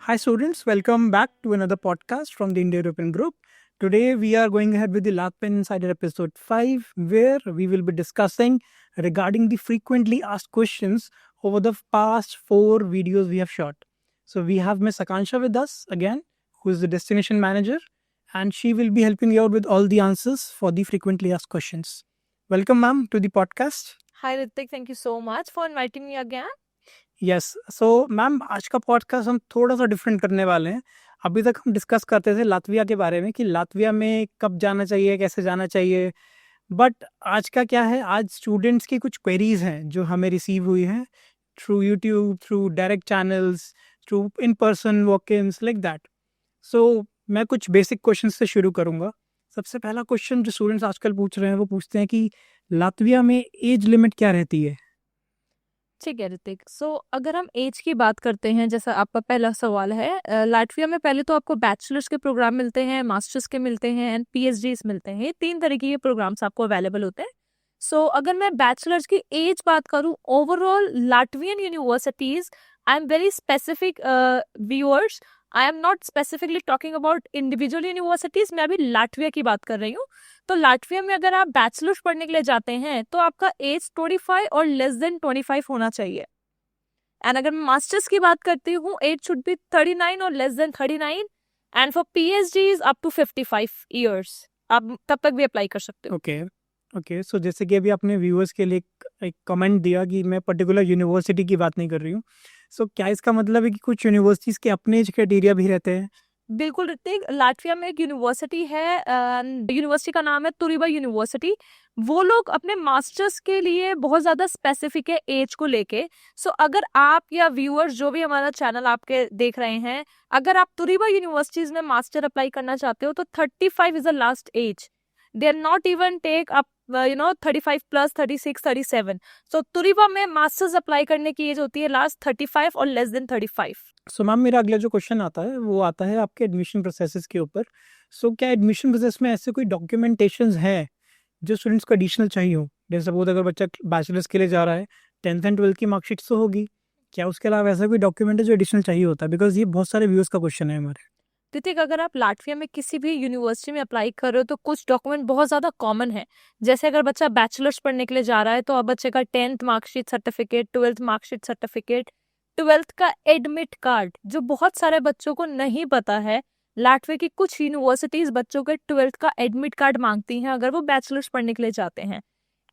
Hi, students. Welcome back to another podcast from the Indo-European Group. Today, we are going ahead with the Latvian Insider episode 5, where we will be discussing regarding the frequently asked questions over the past 4 videos we have shot. So, we have Miss Akansha with us again, who is the destination manager, and she will be helping you out with all the answers for the frequently asked questions. Welcome, ma'am, to the podcast. Hi Ritik, thank you so much for inviting me again. Yes so ma'am आज का podcast हम थोड़ा सा different करने वाले हैं। अभी तक हम डिस्कस करते थे लातविया के बारे में कि लातविया में कब जाना चाहिए, कैसे जाना चाहिए। बट आज का क्या है, आज स्टूडेंट्स की कुछ क्वेरीज हैं जो हमें रिसीव हुई हैं through YouTube, through direct channels, through in person walk-ins like that. So मैं कुछ बेसिक क्वेश्चन से शुरू करूँगा। सबसे पहला क्वेश्चन जो स्टूडेंट्स आजकल पूछ रहे हैं वो पूछते हैं कि लातविया में एज लिमिट क्या रहती है? ठीक है ऋतिक, अगर हम एज की बात करते हैं, जैसा आपका पहला सवाल है, लाटविया में पहले तो आपको बैचलर्स के प्रोग्राम मिलते हैं, मास्टर्स के मिलते हैं एंड पीएचडीज मिलते हैं। 3 तरीके के प्रोग्राम्स आपको अवेलेबल होते हैं। अगर मैं बैचलर्स की एज बात करूं, overall Latvian universities, I am very specific viewers, I am not specifically talking about individual universities, मैं अभी लाटविया की बात कर रही हूँ। तो लाटविया में अगर आप बैचलर्स पढ़ने के लिए जाते हैं तो आपका एज 25 और लेस देन 25 होना चाहिए। एंड अगर मैं मास्टर्स की बात करती हूँ, एज शुड बी 39 और less than 39, and for PhDs up to 55 years आप तब तक भी अप्लाई कर सकते हो। ओके सो जैसे कि अभी आपने व्यूअर्स के लिए एक कमेंट दिया कि मैं पर्टिकुलर यूनिवर्सिटी की बात नहीं कर रही हूँ। सो क्या इसका मतलब है कि कुछ यूनिवर्सिटीज़ के अपने एज क्राइटेरिया भी रहते हैं? बिल्कुल ऋतिक, लाटविया में एक यूनिवर्सिटी है, यूनिवर्सिटी का नाम है तुरीबा यूनिवर्सिटी। वो लोग अपने मास्टर्स के लिए बहुत ज्यादा स्पेसिफिक है एज को लेके। अगर आप या व्यूअर्स जो भी हमारा चैनल आपके देख रहे हैं, अगर आप तुरीबा यूनिवर्सिटीज में मास्टर अप्लाई करना चाहते हो तो 35 is the last age. They are not even take up 35 plus 36 37। Turiba में मास्टर्स अप्लाई करने की एज होती है लास्ट 35 और लेस देन 35। सो मैम मेरा अगला जो क्वेश्चन आता है वो आता है आपके एडमिशन प्रोसेसेस के ऊपर। क्या एडमिशन प्रोसेस में ऐसे कोई डॉक्यूमेंटेशंस हैं जो स्टूडेंट्स को एडिशनल चाहिए हो? जैसे सपोज अगर बच्चा बैचलर्स के लिए जा रहा है, 10th एंड 12th की मार्कशीट तो होगी, क्या उसके अलावा ऐसा कोई डॉक्यूमेंट है जो एडिशनल चाहिए होता है? बिकॉज ये बहुत सारे व्यूअर्स का क्वेश्चन है हमारे। ऋतिक, अगर आप लाटविया में किसी भी यूनिवर्सिटी में अप्लाई कर रहे हो तो कुछ डॉक्यूमेंट बहुत ज्यादा कॉमन है। जैसे अगर बच्चा बैचलर्स पढ़ने के लिए जा रहा है तो अब बच्चे का 10th marksheet certificate, 12th marksheet certificate, 12th का एडमिट कार्ड, जो बहुत सारे बच्चों को नहीं पता है। लाटविया की कुछ यूनिवर्सिटीज बच्चों के 12th का एडमिट कार्ड मांगती हैं अगर वो बैचलर्स पढ़ने के लिए जाते हैं।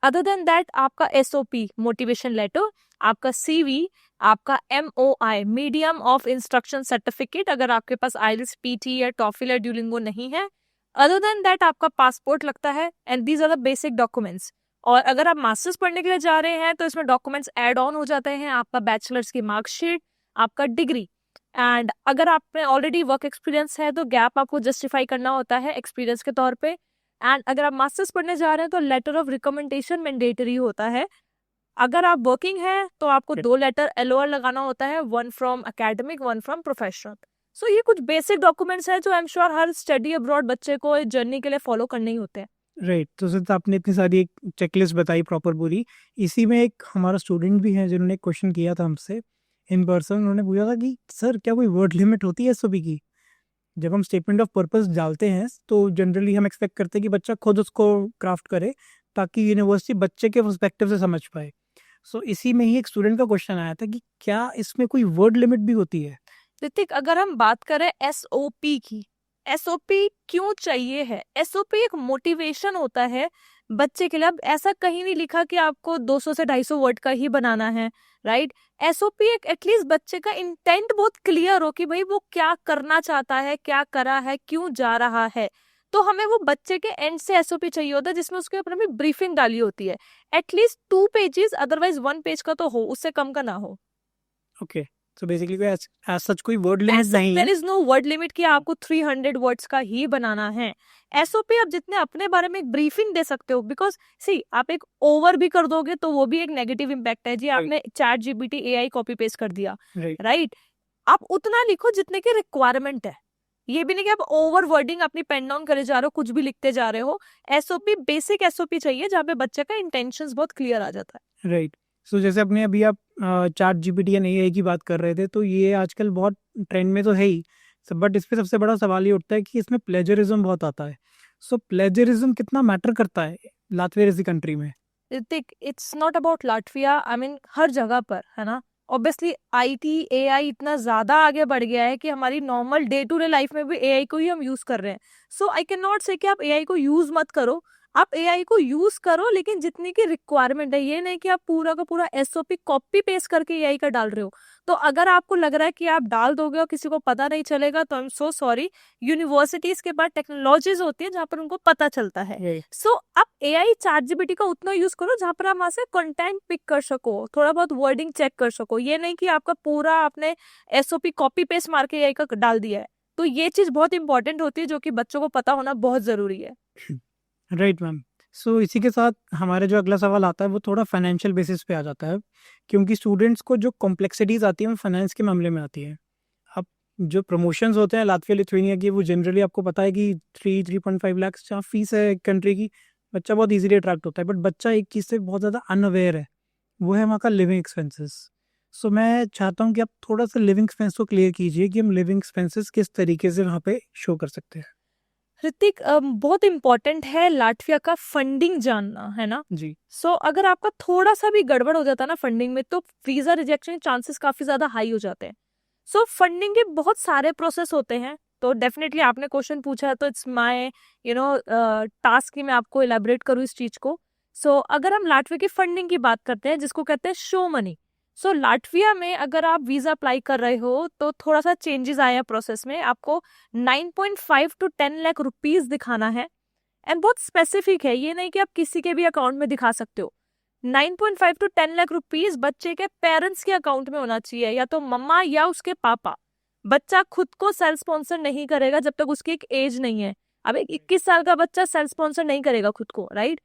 अदर देन दैट, आपका एसओपी मोटिवेशन लेटर, आपका सीवी, आपका MOI medium of instruction certificate अगर आपके पास आइल्स, पीटी या टॉफिल या ड्यूलिंगो नहीं है। अदर देन दैट आपका पासपोर्ट लगता है, and these are the basic documents. और अगर आप मास्टर्स पढ़ने के लिए जा रहे हैं तो इसमें डॉक्यूमेंट्स ऐड ऑन हो जाते हैं, आपका बैचलर्स की मार्कशीट, आपका डिग्री, एंड अगर आप में ऑलरेडी वर्क एक्सपीरियंस है तो गैप आपको जस्टिफाई करना होता है एक्सपीरियंस के तौर पे। एंड अगर आप मास्टर्स पढ़ने जा रहे हैं तो लेटर ऑफ रिकमेंडेशन मैंडेटरी होता है। अगर आप वर्किंग है तो आपको 2 लेटर LOR लगाना होता है, 1 फ्रॉम एकेडमिक, 1 फ्रॉम प्रोफेशनल। ये कुछ बेसिक डॉक्यूमेंट्स हैं जो I am sure her study abroad बच्चे को इस जर्नी के लिए फॉलो करने ही होते हैं। राइट, तो सर आपने इतनी सारी एक चेकलिस्ट बताई प्रॉपर पूरी। इसी में एक हमारा स्टूडेंट भी है जिन्होंने क्वेश्चन किया था हमसे इन पर्सन। उन्होंने पूछा था कि सर क्या कोई वर्ड लिमिट होती है एसओपी की? जब हम स्टेटमेंट ऑफ पर्पस डालते हैं तो जनरली हम एक्सपेक्ट करते हैं कि बच्चा खुद उसको क्राफ्ट करे ताकि यूनिवर्सिटी बच्चे के पर्सपेक्टिव से समझ पाए। इसी में ही एक स्टूडेंट का क्वेश्चन आया था कि क्या इसमें कोई वर्ड लिमिट भी होती है? ऋतिक, अगर हम बात करें SOP की, SOP क्यों चाहिए है? SOP एक मोटिवेशन होता है बच्चे के लिए। अब ऐसा कहीं नहीं लिखा कि आपको 200 से 250 वर्ड का ही बनाना है, राइट? SOP एक एटलीस्ट बच्चे का इंटेंट बहुत क्लियर हो कि भाई वो क्या करना चाहता है, क्या करा है, क्यों जा रहा है। तो हमें वो बच्चे के एंड से SOP चाहिए होता है जिसमें उसके ऊपर हमें ब्रीफिंग डाली होती है। एटलीस्ट 2 पेजेस, अदरवाइज 1 पेज का तो हो, उससे कम का ना हो। Okay, so basically as such कोई वर्ड लिमिट नहीं है। There is no word limit कि आपको 300 वर्ड्स का ही बनाना है। SOP आप जितने अपने बारे में एक ब्रीफिंग दे सकते हो, बिकॉज सी आप एक ओवर भी कर दोगे तो वो भी एक नेगेटिव इम्पैक्ट है जी। आपने ChatGPT AI कॉपी पेस्ट कर दिया, राइट? आप उतना लिखो जितने की रिक्वायरमेंट है। ये भी नहीं कि आप ओवर वर्डिंग अपनी पेन डाउन करे जा रहे हो, कुछ भी लिखते जा रहे हो। SOP बेसिक SOP चाहिए जहाँ पे बच्चे का इंटेंशंस बहुत क्लियर आ जाता है। राइट, सो जैसे अपने अभी आप चैट जीपीटी या एआई की बात कर रहे थे, तो ये आजकल बहुत ट्रेंड में तो है ही, बट इस पे सबसे बड़ा सवाल ये उठता है कि इसमें प्लेजरिज्म बहुत आता है। सो प्लेजरिज्म कितना मैटर करता है लातविया जैसी कंट्री में? Hrithik, it's not about Latvia, I mean हर जगह पर है ना। ऑब्वियसली आईटी एआई इतना ज्यादा आगे बढ़ गया है कि हमारी normal day to day life में भी एआई को ही हम यूज कर रहे हैं। सो आई कैन नॉट से कि आप एआई को यूज मत करो, आप एआई को यूज करो, लेकिन जितनी की रिक्वायरमेंट है, ये नहीं कि आप पूरा का पूरा एसओपी कॉपी पेस्ट करके एआई का डाल रहे हो। तो अगर आपको लग रहा है कि आप डाल दोगे और किसी को पता नहीं चलेगा, तो I am so sorry. Universities के बाद टेक्नोलॉजीज होती है जहाँ पर उनको पता चलता है। सो आप एआई चैट जीपीटी का उतना यूज करो जहाँ पर आप वहां से कंटेंट पिक कर सको, थोड़ा बहुत वर्डिंग चेक कर सको। ये नहीं कि आपका पूरा आपने एसओपी कॉपी पेस्ट मार के एआई का डाल दिया है। तो ये चीज बहुत इंपॉर्टेंट होती है, जो कि बच्चों को पता होना बहुत जरूरी है। Right ma'am. सो इसी के साथ हमारा जो अगला सवाल आता है वो थोड़ा फाइनेंशियल बेसिस पे आ जाता है, क्योंकि स्टूडेंट्स को जो कॉम्प्लेक्सिटीज़ आती हैं वो फाइनेंस के मामले में आती है। अब जो प्रमोशंस होते हैं लातविया लिथुआनिया की, वो जनरली आपको पता है कि 3.5 लाख जहाँ फीस है कंट्री की, बच्चा बहुत इजीली अट्रैक्ट होता है। बट बच्चा एक चीज़ से बहुत ज़्यादा अनअवेयर है, वो है वहाँ का लिविंग एक्सपेंसेस। सो मैं चाहता हूँ कि आप थोड़ा सा लिविंग एक्सपेंस को क्लियर कीजिए कि हम लिविंग एक्सपेंसेस किस तरीके से वहाँ पे शो कर सकते हैं। ऋतिक, बहुत इंपॉर्टेंट है लाटविया का फंडिंग जानना, है ना जी। सो अगर आपका थोड़ा सा भी गड़बड़ हो जाता है ना फंडिंग में, तो वीजा रिजेक्शन चांसेस काफी ज्यादा हाई हो जाते हैं। सो फंडिंग के बहुत सारे प्रोसेस होते हैं। तो डेफिनेटली आपने क्वेश्चन पूछा है, तो इट्स माय टास्क कि मैं आपको इलेबोरेट करूँ इस चीज को। सो अगर हम लाटविया की फंडिंग की बात करते हैं, जिसको कहते हैं शो मनी। सो लाटविया में अगर आप वीजा अप्लाई कर रहे हो, तो थोड़ा सा चेंजेस आए हैं प्रोसेस में। आपको 9.5 to 10 लाख रुपीज दिखाना है, एंड बहुत स्पेसिफिक है, ये नहीं कि आप किसी के भी अकाउंट में दिखा सकते हो। 9.5 to 10 लाख रुपीज बच्चे के पेरेंट्स के अकाउंट में होना चाहिए, या तो मम्मा या उसके पापा। बच्चा खुद को सेल्फ स्पॉन्सर नहीं करेगा जब तक उसकी एक एज नहीं है। अब एक 21 साल का बच्चा सेल्फ स्पॉन्सर नहीं करेगा खुद को, राइट।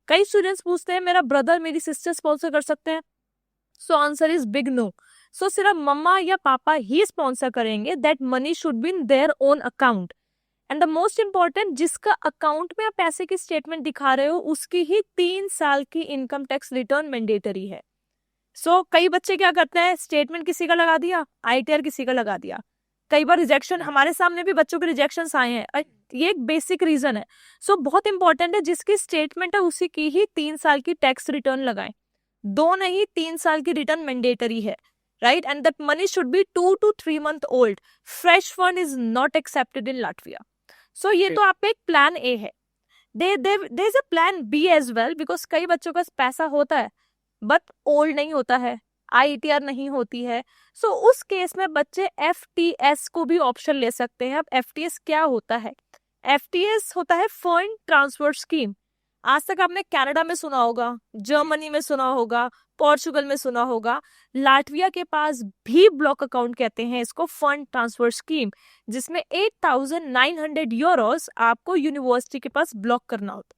कई स्टूडेंट्स पूछते हैं मेरा ब्रदर मेरी सिस्टर स्पॉन्सर कर सकते हैं। So answer is big no. So सिर्फ मम्मा या पापा ही स्पॉन्सर करेंगे। That money should be in their own account. And the most important, जिसका अकाउंट में आप पैसे की स्टेटमेंट दिखा रहे हो, उसकी ही 3 साल की इनकम टैक्स रिटर्न मैंडेटरी है। सो कई बच्चे क्या करते हैं, स्टेटमेंट किसी का लगा दिया, आईटीआर किसी का लगा दिया। कई बार रिजेक्शन, हमारे सामने भी बच्चों के रिजेक्शन आए हैं। ये एक बेसिक रीजन है। सो बहुत इंपॉर्टेंट है, जिसकी स्टेटमेंट है उसी की ही 3 साल की टैक्स रिटर्न लगाएं। 2 नहीं, 3 साल की रिटर्न मैंडेटरी है, right. And that money should be 2 to 3 month old. Fresh fund is not accepted in Latvia. So ये तो आपका एक प्लान ए है। There is a plan B as well, because कई बच्चों का पैसा होता है बट ओल्ड नहीं होता है, आईटीआर नहीं होती है। सो उस केस में बच्चे एफटीएस को भी ऑप्शन ले सकते हैं। अब एफटीएस क्या होता है? एफटीएस होता है फंड ट्रांसफर स्कीम। आज तक आपने कनाडा में सुना होगा, जर्मनी में सुना होगा, पोर्चुगल में सुना होगा। लाटविया के पास भी ब्लॉक अकाउंट कहते हैं इसको, फंड ट्रांसफर स्कीम, जिसमें 8,900 यूरोस आपको यूनिवर्सिटी के पास ब्लॉक करना होता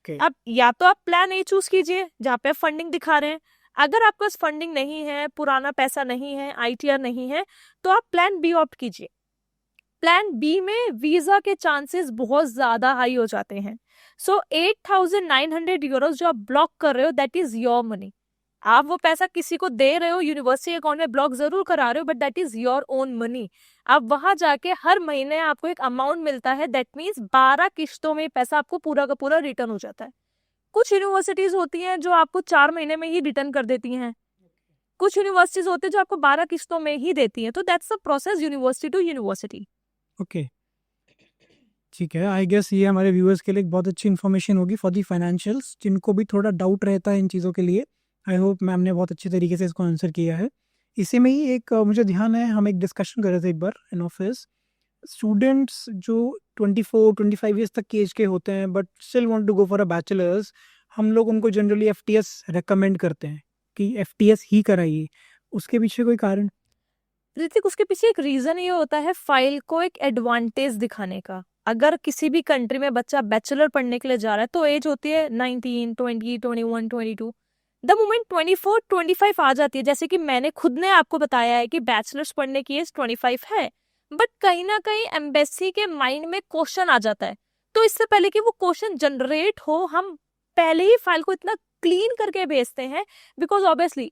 है। अब या तो आप प्लान ए चूज कीजिए जहाँ पे फंडिंग दिखा रहे हैं। अगर आपके पास फंडिंग नहीं है, पुराना पैसा नहीं है, आईटीआर नहीं है, तो आप प्लान बी ऑप्ट कीजिए। प्लान बी में वीजा के चांसेस बहुत ज्यादा हाई हो जाते हैं। सो 8,900 यूरोस जो आप ब्लॉक कर रहे हो, दैट इज योर मनी। आप वो पैसा किसी को दे रहे हो, यूनिवर्सिटी अकाउंट में ब्लॉक जरूर करा रहे हो, but that is your own money. आप वहां जाके हर महीने आपको एक अमाउंट मिलता है, दैट मीन्स 12 किश्तों में पैसा आपको पूरा का पूरा रिटर्न हो जाता है। कुछ यूनिवर्सिटीज होती हैं जो आपको 4 महीने में ही रिटर्न कर देती हैं, कुछ यूनिवर्सिटीज होती है जो आपको 12 किश्तों में ही देती हैं। तो that's the process university to university. Okay, ठीक है। आई गेस ये हमारे व्यूअर्स के लिए एक बहुत अच्छी इन्फॉर्मेशन होगी फॉर दी फाइनेंशियल्स, जिनको भी थोड़ा डाउट रहता है इन चीज़ों के लिए। आई होप मैम ने बहुत अच्छे तरीके से इसको आंसर किया है। इसी में ही एक मुझे ध्यान है, हम एक डिस्कशन कर रहे थे एक बार इन ऑफिस, स्टूडेंट्स जो 24-25 ईयर्स तक की एज के होते हैं but still want to go for a bachelors, हम लोग उनको जनरली एफटीएस रेकमेंड करते हैं कि एफटीएस ही कराइए। उसके पीछे कोई कारण? ऋतिक, उसके पीछे एक रीजन ये होता है फाइल को एक एडवांटेज दिखाने का। अगर किसी भी कंट्री में बच्चा बैचलर पढ़ने के लिए जा रहा है, तो एज होती है 19, 20, 21, 22। द मोमेंट 24, 25 आ जाती है, जैसे कि मैंने खुद ने आपको बताया है कि बैचलर्स पढ़ने की एज 25 है, बट कहीं ना कहीं एम्बेसी के माइंड में क्वेश्चन आ जाता है। तो इससे पहले कि वो क्वेश्चन जनरेट हो, हम पहले ही फाइल को इतना क्लीन करके भेजते हैं, बिकॉज ऑब्वियसली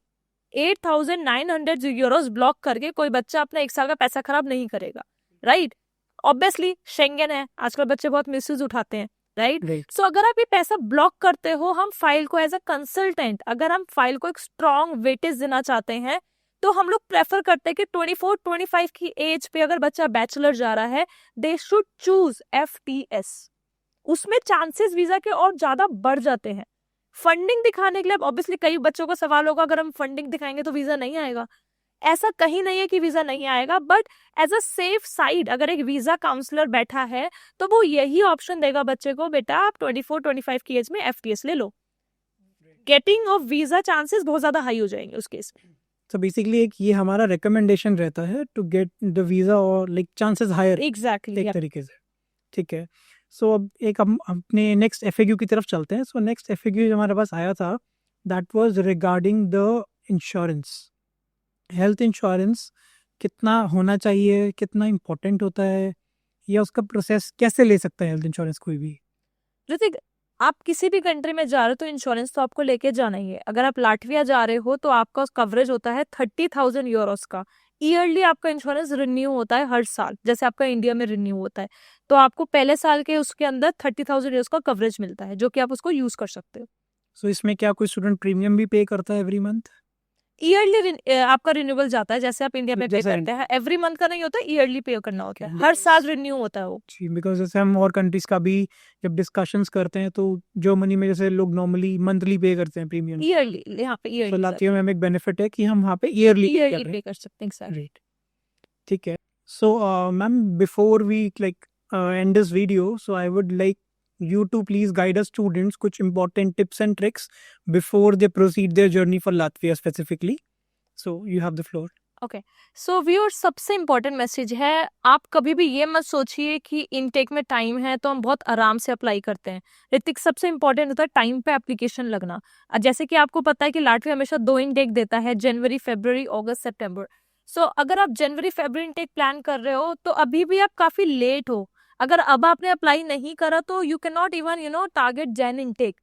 8,900 यूरोस ब्लॉक करके कोई बच्चा अपना 1 साल का पैसा खराब नहीं करेगा, राइट? ऑब्वियसली शेंगन है, आजकल बच्चे बहुत मिसयूज उठाते हैं, राइट? सो अगर आप ये पैसा ब्लॉक करते हो, हम फाइल को एज अ कंसल्टेंट, अगर हम फाइल को एक स्ट्रॉन्ग वेटेज देना चाहते हैं, तो हम लोग प्रेफर करते हैं कि 24-25 की एज पे अगर बच्चा बैचलर जा रहा है, दे शुड चूज FTS। उसमें चांसेस वीजा के और ज्यादा बढ़ जाते हैं। फंडिंग दिखाने के लिए ऑब्वियसली कई बच्चों का सवाल होगा, अगर हम फंडिंग दिखाएंगे तो वीजा नहीं आएगा। ऐसा कहीं नहीं है कि वीजा नहीं आएगा, but as a safe side अगर एक वीजा काउंसलर बैठा है तो वो यही ऑप्शन देगा बच्चे को, बेटा आप 24-25 की एज में FTS ले लो। गेटिंग ऑफ वीजा चांसेस बहुत ज्यादा हाई हो जाएंगे उस केस में। तो बेसिकली एक ये हमारा रिकमेंडेशन रहता है टू गेट द वीजा और लाइक चांसेस हायर एग्जैक्टली एक तरीके से, ठीक है। सो अब एक हम अपने नेक्स्ट FAQ की तरफ चलते हैं। सो नेक्स्ट FAQ जो हमारे पास आया था, that was regarding the insurance. Health insurance कितना होना चाहिए, कितना इम्पोर्टेंट होता है, या उसका प्रोसेस कैसे ले सकता है हेल्थ इंश्योरेंस कोई भी? ऋतिक, आप किसी भी कंट्री में जा रहे हो तो इंश्योरेंस तो आपको लेके जाना ही है। अगर आप लाटविया जा रहे हो तो आपका कवरेज होता है 30,000 यूरोस का। ईयरली आपका इंश्योरेंस रिन्यू होता है हर साल, जैसे आपका इंडिया में रिन्यू होता है। तो आपको पहले साल के उसके अंदर 30,000 यूरोस का कवरेज मिलता है, जो कि आप उसको यूज कर सकते हो। सो इसमें क्या कोई स्टूडेंट प्रीमियम भी पे करता है एवरी मंथ? ईयरली आपका रिन्यूअल जाता है, जैसे आप इंडिया में पे जैसे करते हैं। एवरी मंथ का नहीं होता, ईयरली पे करना होता है, Okay. हर साल रिन्यू होता है वो। जी, बिकॉज जैसे हम और कंट्रीज का भी जब डिस्कशंस करते हैं तो जर्मनी में जैसे लोग नॉर्मली मंथली पे करते हैं प्रीमियम, ईयरली, यहाँ पे तो ईयरली लातियो में हमें एक बेनिफिट है कि हम वहाँ पे ईयरली पे कर सकते हैं। exactly. राइट, ठीक है। So ma'am, before we like end this video, so I would like you to please guide us students कुछ important tips and tricks before they proceed their journey for Latvia specifically. So you have the floor. Okay, so viewers, सबसे important message है, आप कभी भी ये मत सोचिए कि इनटेक में टाइम है तो हम बहुत आराम से अप्लाई करते हैं। ऋतिक, सबसे इम्पोर्टेंट होता है टाइम पे एप्लीकेशन लगना। जैसे कि आपको पता है कि लाटविया हमेशा 2 इनटेक देता है, जनवरी, फरवरी, अगस्त, सितंबर। सो अगर आप जनवरी फरवरी इनटेक प्लान कर रहे हो तो अभी भी आप काफी लेट हो। अगर अब आपने अप्लाई नहीं करा तो you can not even target Jain intake.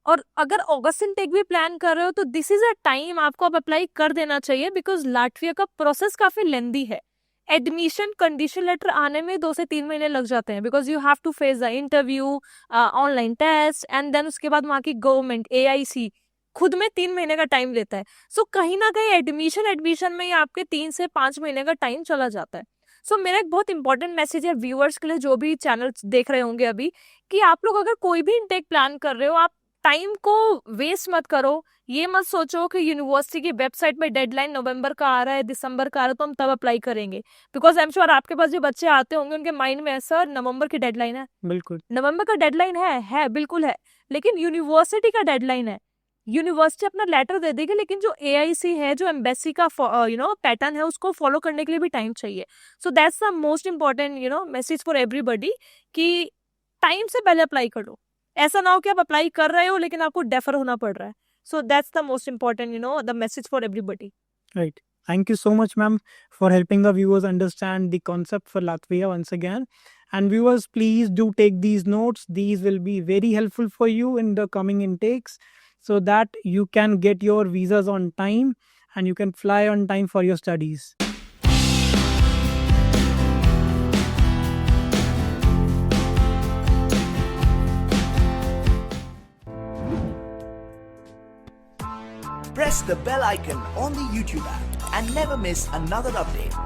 और अगर अगस्त इनटेक भी प्लान कर रहे हो तो दिस इज अ टाइम आपको अब अप्लाई कर देना चाहिए, बिकॉज लाटविया का प्रोसेस काफी लेंदी है। एडमिशन कंडीशन लेटर आने में 2 से 3 महीने लग जाते हैं, because you have to face the interview, online test, and then उसके बाद वहाँ की गवर्नमेंट AIC खुद में 3 महीने का टाइम लेता है। सो कहीं ना कहीं एडमिशन में ही आपके 3 से 5 महीने का टाइम चला जाता है। सो मेरा एक बहुत इंपॉर्टेंट मैसेज है व्यूअर्स के लिए, जो भी चैनल देख रहे होंगे अभी, कि आप लोग अगर कोई भी इनटेक प्लान कर रहे हो, आप टाइम को वेस्ट मत करो। ये मत सोचो कि यूनिवर्सिटी की वेबसाइट में डेडलाइन नवंबर का आ रहा है, दिसंबर का आ रहा है तो हम तब अप्लाई करेंगे, बिकॉज आई एम श्योर आपके पास जो बच्चे आते होंगे उनके माइंड में ऐसा नवंबर की डेडलाइन है। बिल्कुल नवंबर का डेडलाइन है बिल्कुल है, लेकिन यूनिवर्सिटी का डेडलाइन है। यूनिवर्सिटी अपना लेटर दे देगी, लेकिन जो AIC है, जो एम्बेसी का पैटर्न है, उसको फॉलो करने के लिए भी टाइम चाहिए। So that's the most important message for everybody, कि टाइम से पहले अप्लाई कर लो। ऐसा ना हो कि आप अप्लाई कर रहे हो लेकिन आपको डेफर होना पड़ रहा है। So that's the most important the message for everybody. right. Thank you so much, ma'am, for helping the viewers understand the concept for Latvia once again. And viewers, please do take these notes. These will be very helpful for you in the coming intakes, so that you can get your visas on time and you can fly on time for your studies. Press the bell icon on the YouTube app and never miss another update.